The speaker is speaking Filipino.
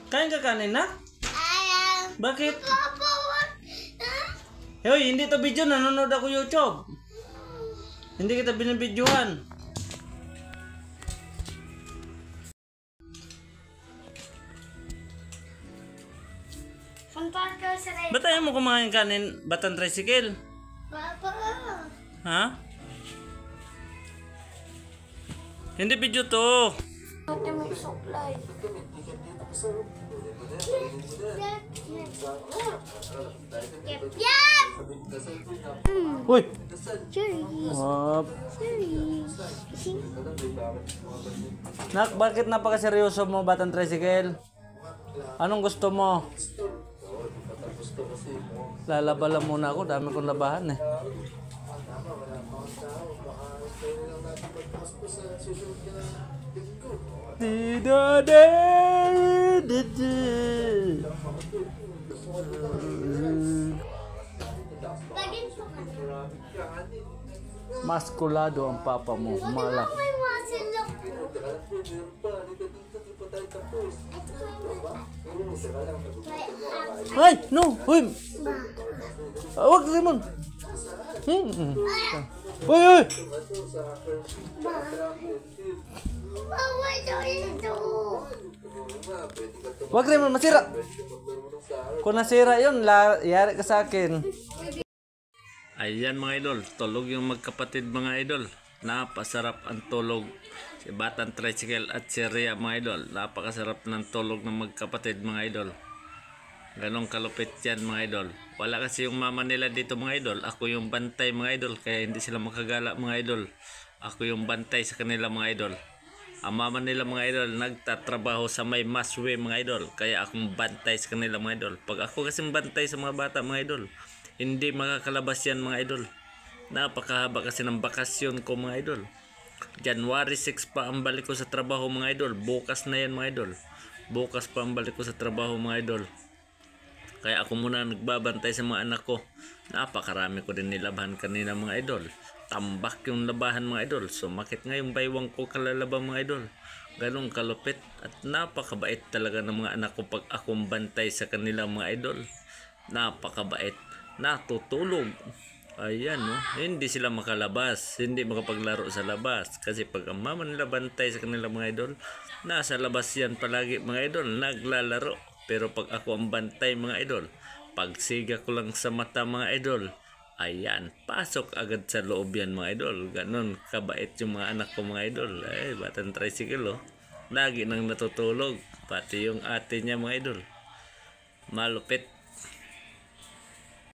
Kain ka kanin na? Ayaw. Bakit? Papa, what? Hoy, hindi to video. Nanonood ako YouTube. Hindi kita binibidyohan. Puntahan ka sa rin. Ba't ayaw mo kumain kanin batang tricycle? Papa. Ha? Hindi video to. Ate may supply. Yap! Uy! Cherries. Wap. Cherries. Nak, bakit napakaseryoso mo batang tricycle? Anong gusto mo? Lalaba lang muna ako. Dami kong labahan eh. Maskulado ang papa mo. Malak. May masilok. Ay! No! Uy! Huwag Simon! Uy! Uy! Mama, ito. Huwag Simon! Masira! Kung nasira yun, yari ka sa akin. Ayan mga idol, tulog yung magkapatid mga idol. Napasarap ang tulog. Si Batang Tricycle at si Rhea mga idol. Napakasarap ng tulog ng magkapatid mga idol. Ganong kalupit yan mga idol. Wala kasi yung mama nila dito mga idol. Ako yung bantay mga idol. Kaya hindi sila makagala mga idol. Ako yung bantay sa kanila mga idol. Ang mama nila mga idol nagtatrabaho sa may maswe mga idol. Kaya akong bantay sa kanila mga idol. Pag ako kasing bantay sa mga bata mga idol, hindi makakalabas yan mga idol. Napakahaba kasi ng bakasyon ko mga idol. January 6 pa ang balik ko sa trabaho mga idol. Bukas na yan mga idol. Bukas pa ang balik ko sa trabaho mga idol. Kaya ako muna nagbabantay sa mga anak ko. Napakarami ko din nilabahan kanina mga idol. Tambak yung labahan mga idol. Sumakit nga yung baywang ko kalalaba mga idol. Ganong kalupit at napakabait talaga ng mga anak ko pag akong bantay sa kanila mga idol. Napakabait. Natutulog. Ayan no. Hindi sila makalabas. Hindi makapaglaro sa labas. Kasi pag ang mama nila bantay sa kanila mga idol, nasa labas yan palagi mga idol. Naglalaro. Pero pag ako ang bantay mga idol, pagsiga ko lang sa mata mga idol, ayan, pasok agad sa loob yan mga idol. Ganon kabait yung mga anak ko mga idol. Ay, Batang Tricycle oh. Lagi nang natutulog. Pati yung ate niya mga idol. Malupit.